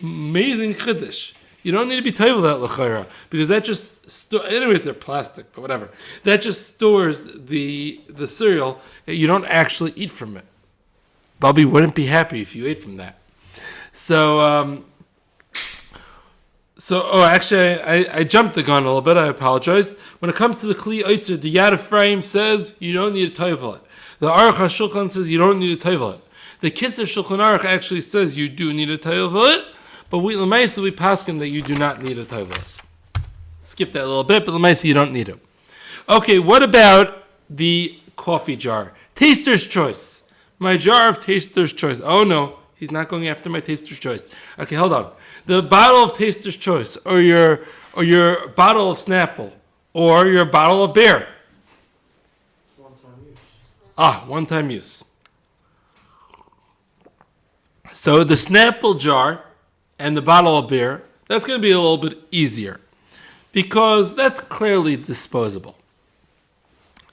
S1: Amazing chiddush. You don't need to be tayvel that l'chayra because that just anyways they're plastic, but whatever. That just stores the cereal. You don't actually eat from it. Bubby wouldn't be happy if you ate from that. Actually, I jumped the gun a little bit. I apologize. When it comes to the Kli Oitzer, the Yad Ephraim says you don't need to tayvel it. The Aruch HaShulchan says you don't need to tayvel it. The Kitzur Shulchan Aruch actually says you do need to tayvel it. But we paskin that you do not need a tayvel. Skip that a little bit, but l'maisa you don't need it. Okay, what about the coffee jar? Taster's choice. My jar of Taster's choice. Oh no, he's not going after my Taster's choice. Okay, hold on. The bottle of Taster's choice, or your bottle of Snapple, or your bottle of beer.
S2: One-time use.
S1: One-time use. So the Snapple jar and the bottle of beer, that's going to be a little bit easier because that's clearly disposable.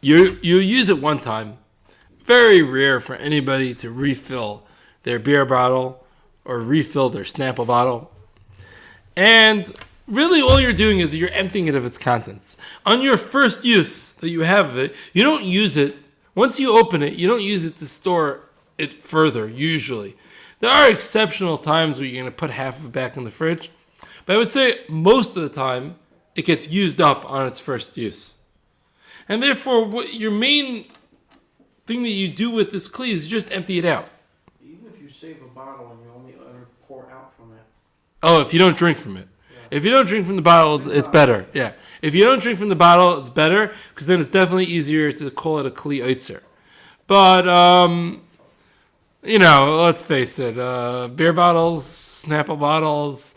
S1: You use it one time. Very rare for anybody to refill their beer bottle or refill their Snapple bottle. And really all you're doing is you're emptying it of its contents. On your first use that you have of it, you don't use it. Once you open it, you don't use it to store it further, usually. There are exceptional times where you're going to put half of it back in the fridge. But I would say most of the time, it gets used up on its first use. And therefore, what your main thing that you do with this kli is you just empty it out.
S2: Even if you save a bottle and you only ever pour out from it.
S1: Oh, if you don't drink from it.
S2: Yeah.
S1: If you don't drink from the bottle, it's better. Yeah. If you don't drink from the bottle, it's better because then it's definitely easier to call it a kli oitzer. But, you know, let's face it, beer bottles, Snapple bottles.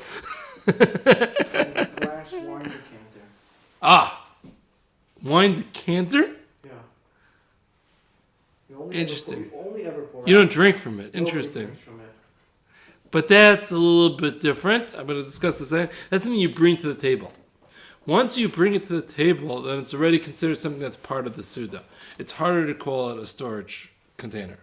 S2: Glass wine decanter.
S1: Wine decanter?
S2: Yeah.
S1: Interesting.
S2: You only ever pour
S1: You
S2: out.
S1: don't drink from it.
S2: Nobody
S1: Interesting.
S2: drinks from it.
S1: But that's a little bit different. I'm going to discuss this. That's something you bring to the table. Once you bring it to the table, then it's already considered something that's part of the Suda. It's harder to call it a storage container.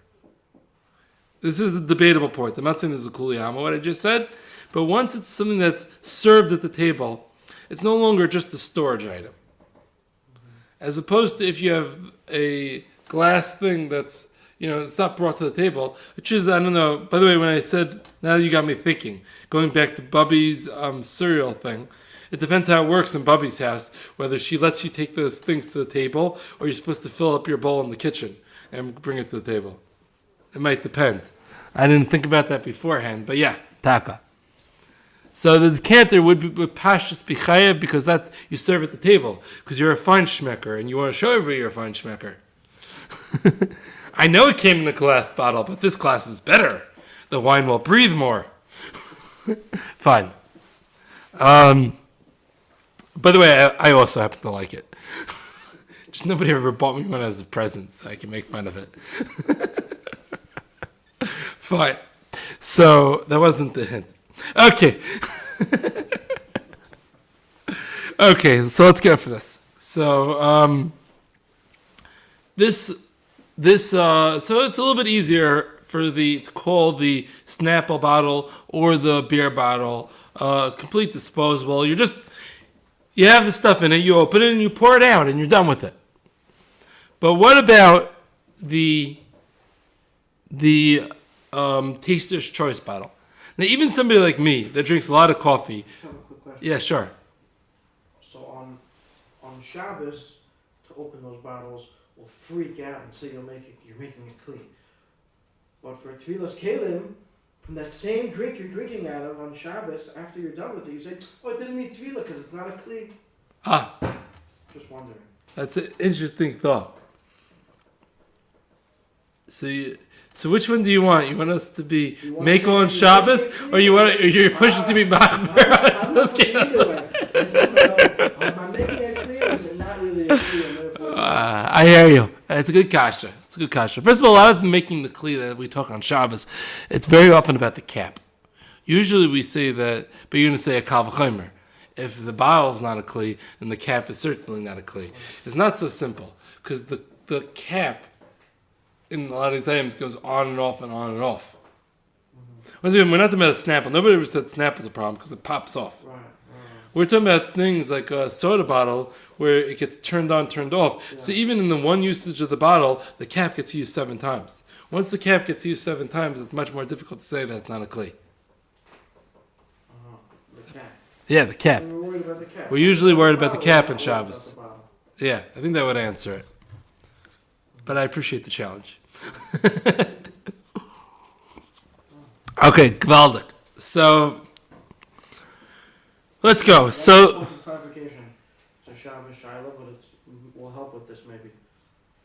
S1: This is a debatable point. I'm not saying this is a kuliyama, what I just said, but once it's something that's served at the table, it's no longer just a storage item. As opposed to if you have a glass thing that's, you know, it's not brought to the table, which is, I don't know, by the way, when I said, now you got me thinking, going back to Bubby's cereal thing, it depends how it works in Bubby's house, whether she lets you take those things to the table or you're supposed to fill up your bowl in the kitchen and bring it to the table. It might depend. I didn't think about that beforehand, but yeah, taka. So the decanter would pashtus be chayav because that's you serve at the table because you're a fine schmecker and you want to show everybody you're a fine schmecker. I know it came in a glass bottle, but this glass is better. The wine will breathe more. Fine. By the way, I also happen to like it. Just nobody ever bought me one as a present, so I can make fun of it. Fine. So that wasn't the hint. Okay. Okay, so let's go for this. So so it's a little bit easier to call the Snapple bottle or the beer bottle complete disposable. You have the stuff in it, you open it and you pour it out and you're done with it. But what about the Taster's Choice bottle? Now, even somebody like me that drinks a lot of coffee.
S2: Just have a quick question.
S1: Yeah, sure.
S2: on Shabbos to open those bottles will freak out and say you're making it clean. But for Tevilas Keilim, from that same drink you're drinking out of on Shabbos, after you're done with it, you say, "Oh, it didn't need Tevila because it's not a Kli." Just wondering.
S1: That's an interesting thought. So which one do you want? You want us to be make on Shabbos, or you're pushing to be Machmer?
S2: I'm not pushing either way. I just want to know, am I making it clear, or is it not really a Kli, and therefore...
S1: I hear you. It's a good kasha. First of all, a lot of making the Kli that we talk on Shabbos, it's very often about the cap. Usually we say that, but you're going to say a kal v'chomer. If the bottle is not a Kli, then the cap is certainly not a Kli. It's not so simple, because the cap in a lot of these items goes on and off and on and off. Once again, we're not talking about a Snapple. Nobody ever said Snap is a problem because it pops off.
S2: Right.
S1: We're talking about things like a soda bottle where it gets turned on, turned off. Yeah. So even in the one usage of the bottle, the cap gets used 7 times. Once the cap gets used 7 times, it's much more difficult to say that it's not a Kli.
S2: The cap.
S1: Yeah, the cap.
S2: We're worried about the cap.
S1: We're usually worried about the cap in Shabbos. Yeah, I think that would answer it. But I appreciate the challenge. Okay, Gvaldik. So, let's go. So,
S2: clarification. So Shabbos Shiloh, but it will help with this maybe.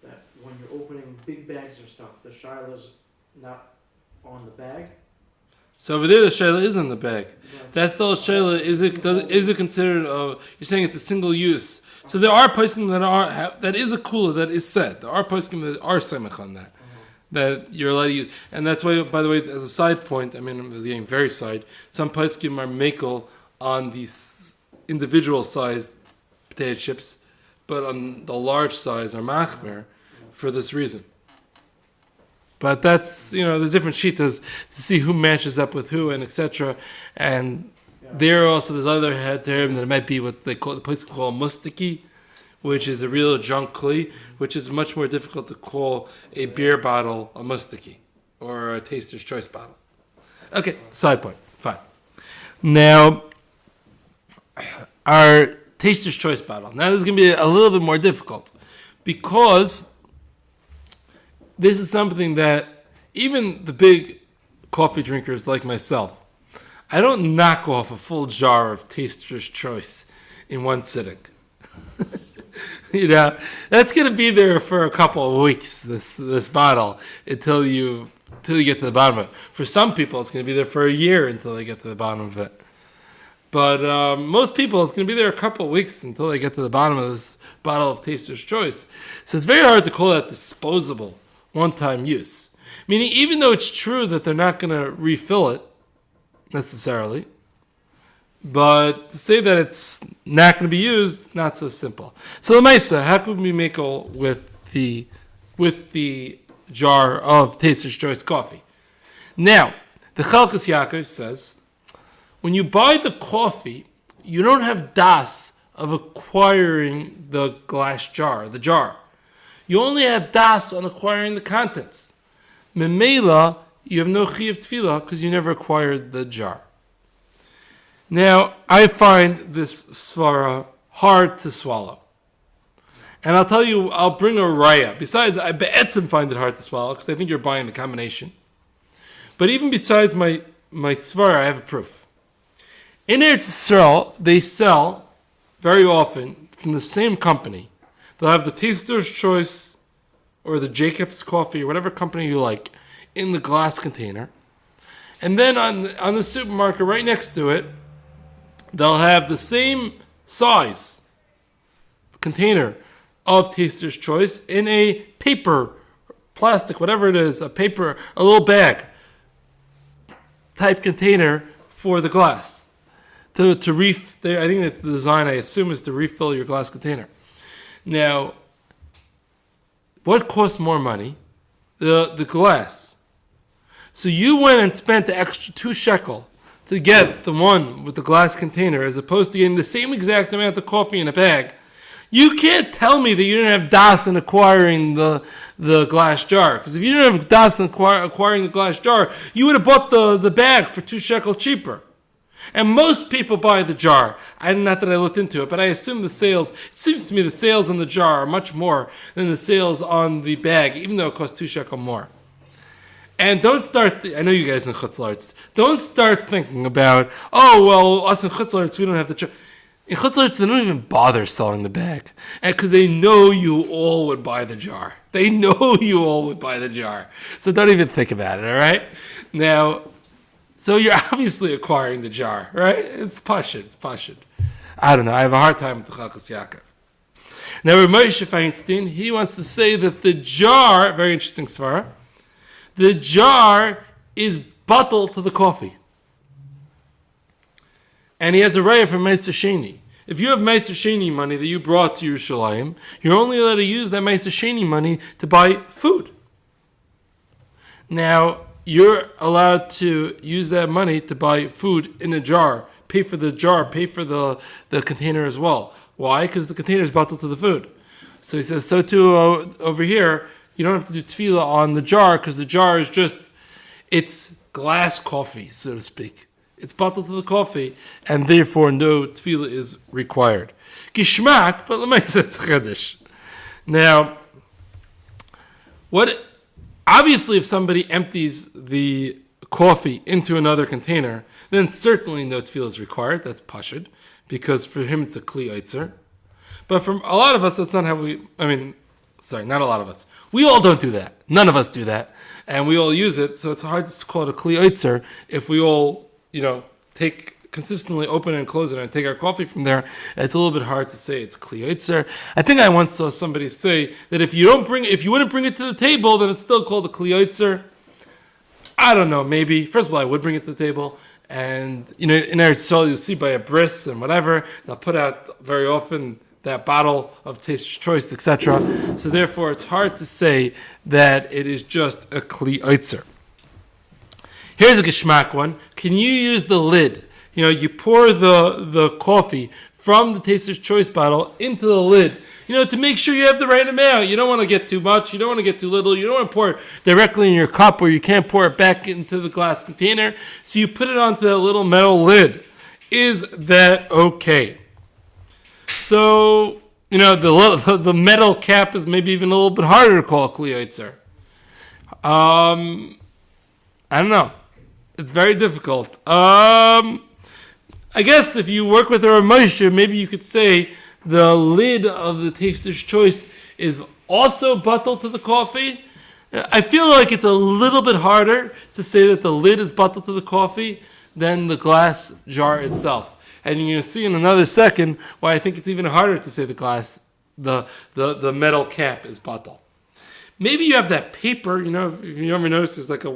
S2: That when you're opening big bags of stuff, the Shiloh's not on the bag.
S1: So over there, the shayla is in the bag.
S2: Right.
S1: That's the shayla. Is it considered? You're saying it's a single use. So there are poskim that is a kula that is said. There are poskim that are semech on that. That you're allowed to use. And that's why, by the way, as a side point, I mean, I was getting very side, some poskim are makel on these individual sized potato chips, but on the large size are machmer for this reason. But that's, there's different shitas to see who matches up with who and etc. And there's other head term that it might be what they call the place called mustiki, which is a real junk kli, which is much more difficult to call a beer bottle a mustiki or a taster's choice bottle. Okay, side point, fine. Now, our taster's choice bottle. Now this is going to be a little bit more difficult because this is something that even the big coffee drinkers like myself, I don't knock off a full jar of Taster's Choice in one sitting. That's going to be there for a couple of weeks, this bottle, until you get to the bottom of it. For some people, it's going to be there for a year until they get to the bottom of it. But most people, it's going to be there a couple of weeks until they get to the bottom of this bottle of Taster's Choice. So it's very hard to call that disposable, one-time use. Meaning, even though it's true that they're not going to refill it, necessarily, but to say that it's not going to be used, not so simple. So the Maisa, how could we make with the jar of Taster's Choice coffee? Now, the Chalkas Yaakov says, when you buy the coffee, you don't have das of acquiring the glass jar, the jar. You only have das on acquiring the contents. Memela, you have no chi of tefillah because you never acquired the jar. Now, I find this svara hard to swallow. And I'll tell you, I'll bring a raya. Besides, I be'etzim find it hard to swallow because I think you're buying the combination. But even besides my svara, I have a proof. In Eretz Yisrael, they sell, very often, from the same company. They'll have the Taster's Choice or the Jacob's Coffee or whatever company you like in the glass container. And then on the supermarket right next to it, they'll have the same size container of Taster's Choice in a paper, plastic, whatever it is, a little bag type container for the glass. I think it's the design, I assume, is to refill your glass container. Now, what costs more money? The glass. So you went and spent the extra 2 shekel to get the one with the glass container as opposed to getting the same exact amount of coffee in a bag. You can't tell me that you didn't have das in acquiring the glass jar. Because if you didn't have das in acquiring the glass jar, you would have bought the bag for 2 shekel cheaper. And most people buy the jar. Not that I looked into it, but I assume it seems to me the sales on the jar are much more than the sales on the bag, even though it costs 2 shekel more. And don't start, I know you guys in Chutz La'aretz, don't start thinking about, oh, well, us in Chutz La'aretz, we don't have the jar. In Chutz La'aretz, they don't even bother selling the bag. And because they know you all would buy the jar. They know you all would buy the jar. So don't even think about it, all right? Now, so you're obviously acquiring the jar, right? It's pashut. I don't know. I have a hard time with the Chalkas Yaakov. Now, Rav Moshe Feinstein, he wants to say that the jar, very interesting svara, the jar is bottled to the coffee. And he has a raya from Meiser Sheni. If you have Meiser Sheni money that you brought to Yerushalayim, you're only allowed to use that Meiser Sheni money to buy food. Now, you're allowed to use that money to buy food in a jar, pay for the jar, pay for the container as well. Why? Because the container is bottled to the food. So he says, so too over here, you don't have to do tefillah on the jar because the jar is it's glass coffee, so to speak. It's bottled to the coffee, and therefore no tefillah is required. Gishmak, but l'maisa it's chedesh. Now, obviously if somebody empties the coffee into another container, then certainly no tefillah is required. That's pashut, because for him it's a kli eitzer. But from a lot of us, that's not how not a lot of us. We all don't do that. None of us do that. And we all use it, so it's hard to call it a kli eitzer if we all, consistently open and close it and take our coffee from there. It's a little bit hard to say it's kli eitzer. I think I once saw somebody say that if you wouldn't bring it to the table, then it's still called a kli eitzer. I don't know, maybe. First of all, I would bring it to the table. And, in Eretz Yisrael, you'll see by a bris and whatever, they'll put out very often that bottle of Taster's Choice, etc. So therefore, it's hard to say that it is just a kli eitzer. Here's a geschmack one. Can you use the lid? You pour the coffee from the Taster's Choice bottle into the lid, to make sure you have the right amount. You don't want to get too much. You don't want to get too little. You don't want to pour it directly in your cup where you can't pour it back into the glass container. So you put it onto that little metal lid. Is that okay? So, the metal cap is maybe even a little bit harder to call a kli eitzer. I don't know. It's very difficult. I guess if you work with a Rav Moshe, maybe you could say the lid of the Taster's Choice is also bottled to the coffee. I feel like it's a little bit harder to say that the lid is bottled to the coffee than the glass jar itself. And you're going to see in another second why I think it's even harder to say the metal cap is bottled. Maybe you have that paper, if you ever notice there's like a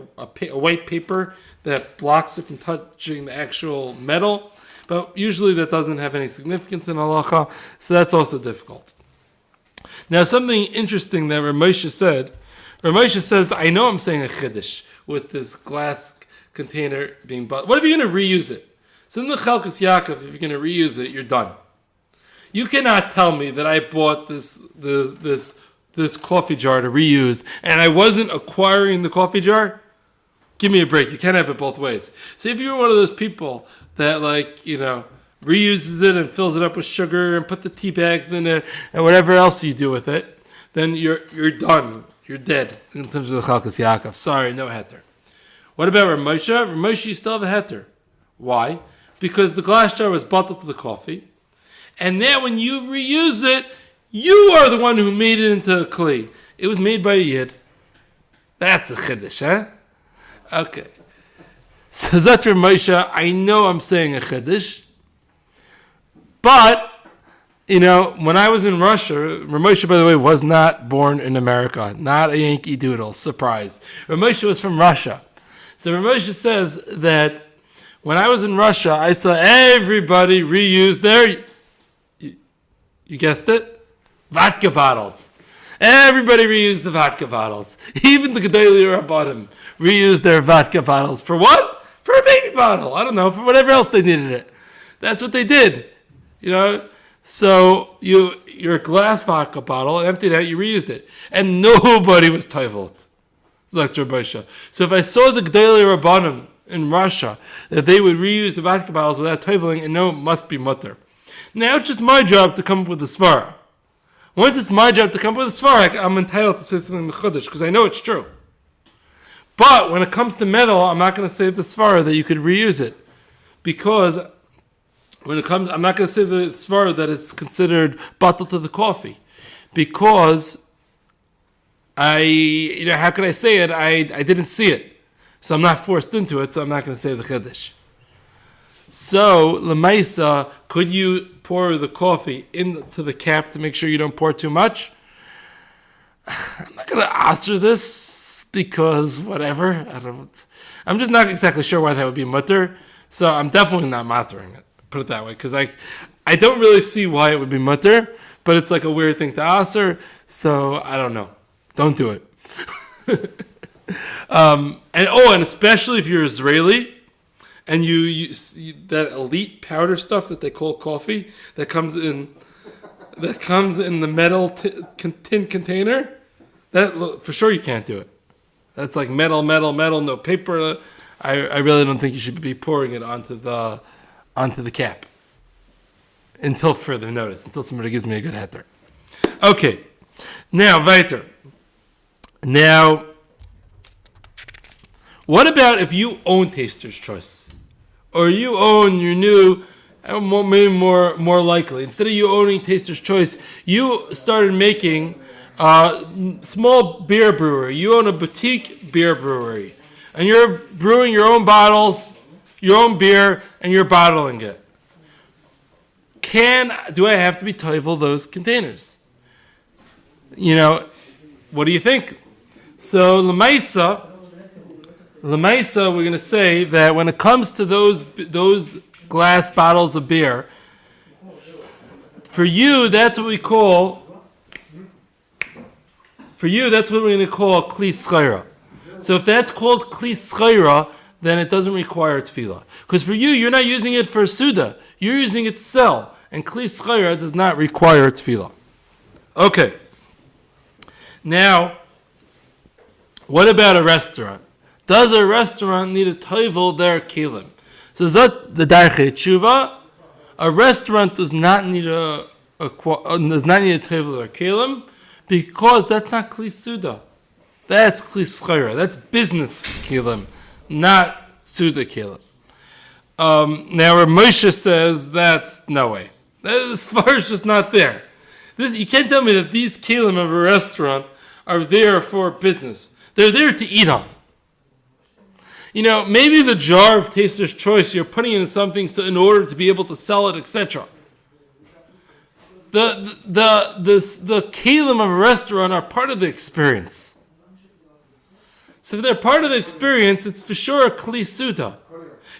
S1: white paper that blocks it from touching the actual metal. But usually that doesn't have any significance in halacha, so that's also difficult. Now, something interesting that Rav Moshe said. Rav Moshe says, I know I'm saying a chiddush with this glass container being bottled. What if you're going to reuse it? So in the Chalkas Yaakov, if you're going to reuse it, you're done. You cannot tell me that I bought this coffee jar to reuse and I wasn't acquiring the coffee jar. Give me a break. You can't have it both ways. So if you're one of those people that reuses it and fills it up with sugar and put the tea bags in it and whatever else you do with it, then you're done. You're dead in terms of the Chalkas Yaakov. Sorry, no heter. What about Rav Moshe? Rav Moshe, you still have a heter. Why? Because the glass jar was bottled to the coffee, and now when you reuse it, you are the one who made it into a kli. It was made by a yid. That's a chiddush, huh? Okay. So Zat Rav Moshe, I know I'm saying a chiddush, but when I was in Russia, Rav Moshe, by the way, was not born in America, not a Yankee Doodle. Surprise. Rav Moshe was from Russia. So Rav Moshe says that when I was in Russia, I saw everybody reuse their, you guessed it, vodka bottles. Everybody reused the vodka bottles. Even the Gedolei Rabbanim reused their vodka bottles. For what? For a baby bottle. I don't know, for whatever else they needed it. That's what they did. So your glass vodka bottle, emptied out, you reused it. And nobody was toivelt. So if I saw the Gedolei Rabbanim in Russia that they would reuse the vodka bottles without toiveling, and no, it must be mutter. Now it's just my job to come up with a svara. Once it's my job to come up with a svara, I'm entitled to say something mechudesh because I know it's true. But when it comes to metal, I'm not going to say the svara that you could reuse it, because when it comes, I'm not going to say the svara that it's considered batal to the coffee, because how could I say it? I didn't see it, so I'm not forced into it. So I'm not going to say the chiddush. So lemaisa, could you pour the coffee into the cap to make sure you don't pour too much? I'm not going to answer this because whatever. I'm just not exactly sure why that would be mutter. So I'm definitely not muttering it. Put it that way, because I don't really see why it would be mutter, but it's like a weird thing to answer. So I don't know. Don't do it. And especially if you're Israeli and you that elite powder stuff that they call coffee that comes in the metal tin container, that for sure you can't do it. That's like metal, no paper. I really don't think you should be pouring it onto the cap until further notice, until somebody gives me a good heter. Okay, now weiter. Now, what about if you own Taster's Choice, or you own your new? Maybe more likely, instead of you owning Taster's Choice, you started making small beer brewery. You own a boutique beer brewery, and you're brewing your own bottles, your own beer, and you're bottling it. Do I have to be toivel those containers? What do you think? So Lemaisa, we're going to say that when it comes to those glass bottles of beer, for you, that's what we're going to call kli schayra. So if that's called kli schayra, then it doesn't require tefillah. Because for you, you're not using it for suda. You're using it to sell. And kli schayra does not require tefillah. Okay. Now, what about a restaurant? Does a restaurant need to toivel their keilim? So zot the darche tshuva. A restaurant does not need a toivel their keilim, because that's not kli suda. That's kli schayra. That's business keilim, not suda keilim. Now, where Moshe says that's no way. The svar is just not there. You can't tell me that these keilim of a restaurant are there for business. They're there to eat on. Maybe the jar of Taster's Choice, you're putting it in something so in order to be able to sell it, etc. The keilim of a restaurant are part of the experience. So if they're part of the experience, it's for sure a kli suda.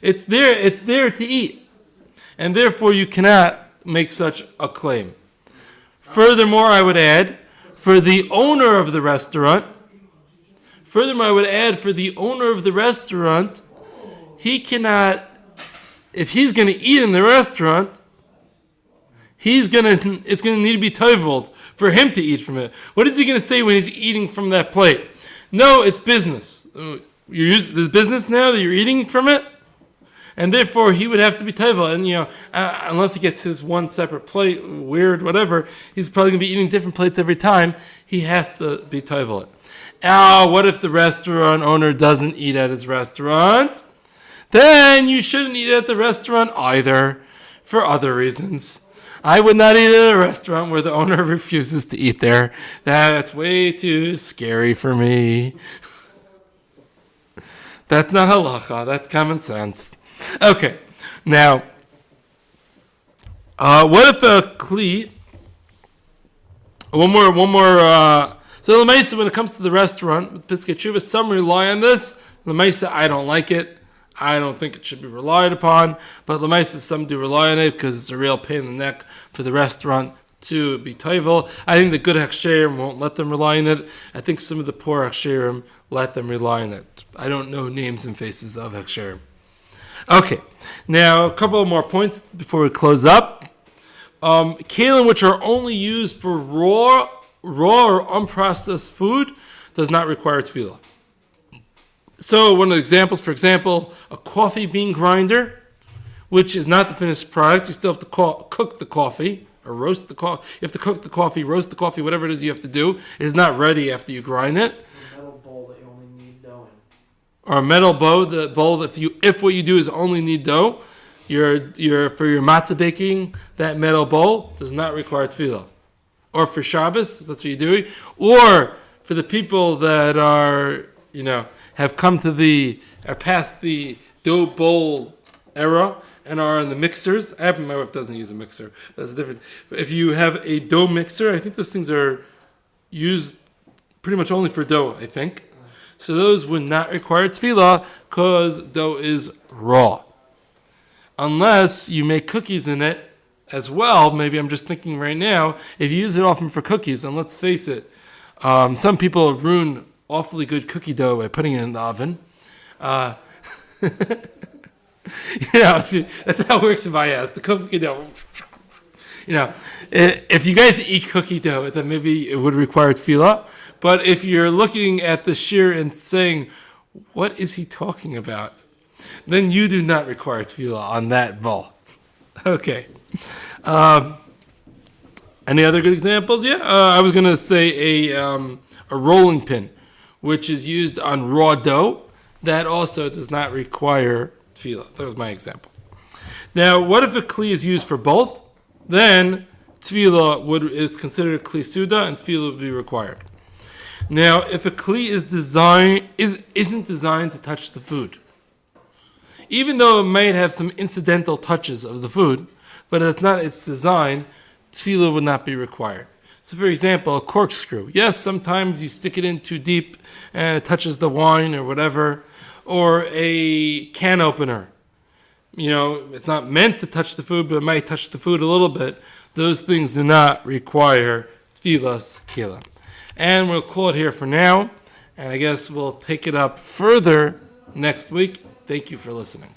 S1: It's there to eat. And therefore you cannot make such a claim. Furthermore, I would add, for the owner of the restaurant, he cannot, if he's going to eat in the restaurant, it's going to need to be toiveled for him to eat from it. What is he going to say when he's eating from that plate? No, it's business. There's business now that you're eating from it, and therefore he would have to be toivel. And unless he gets his one separate plate, weird, whatever, he's probably going to be eating different plates every time. He has to be toivel it. What if the restaurant owner doesn't eat at his restaurant? Then you shouldn't eat at the restaurant either, for other reasons. I would not eat at a restaurant where the owner refuses to eat there. That's way too scary for me. That's not halacha, that's common sense. Okay, now, what if a kli, one more, so Lemaisa, when it comes to the restaurant, with Piskei Tshuva, some rely on this. Lemaisa, I don't like it. I don't think it should be relied upon. But Lemaisa, some do rely on it because it's a real pain in the neck for the restaurant to be toivel. I think the good Haksherim won't let them rely on it. I think some of the poor Haksherim let them rely on it. I don't know names and faces of Haksherim. Okay, now a couple more points before we close up. Keilim which are only used for raw or unprocessed food does not require tefillah. So one of the examples, for example, a coffee bean grinder, which is not the finished product. You still have to cook the coffee or roast the coffee. You have to cook the coffee, roast the coffee, whatever it is you have to do. It is not ready after you grind it.
S2: A metal bowl that you only need dough in.
S1: Or a metal bowl, the bowl that if what you do is only need dough, for your matzah baking, that metal bowl does not require tefillah. Or for Shabbos, that's what you're doing. Or for the people that are, have come to are past the dough bowl era and are in the mixers. My wife doesn't use a mixer. That's the difference. If you have a dough mixer, I think those things are used pretty much only for dough, I think. So those would not require tefillah because dough is raw. Unless you make cookies in it as well. Maybe I'm just thinking right now, if you use it often for cookies, and let's face it, some people ruin awfully good cookie dough by putting it in the oven. That's how it works in my house. The cookie dough. If you guys eat cookie dough, then maybe it would require tefillah. But if you're looking at the shiur and saying, what is he talking about? Then you do not require tefillah on that bowl. Okay. Any other good examples? Yeah. I was going to say a rolling pin, which is used on raw dough. That also does not require tefillah. That was my example. Now, what if a kli is used for both? Then tefillah is considered a kli suda, and tefillah would be required. Now, if a kli isn't designed to touch the food, even though it might have some incidental touches of the food, but it's not its design, tefillah would not be required. So, for example, a corkscrew. Yes, sometimes you stick it in too deep and it touches the wine or whatever. Or a can opener. It's not meant to touch the food, but it might touch the food a little bit. Those things do not require Tevilas Keilim. And we'll call it here for now. And I guess we'll take it up further next week. Thank you for listening.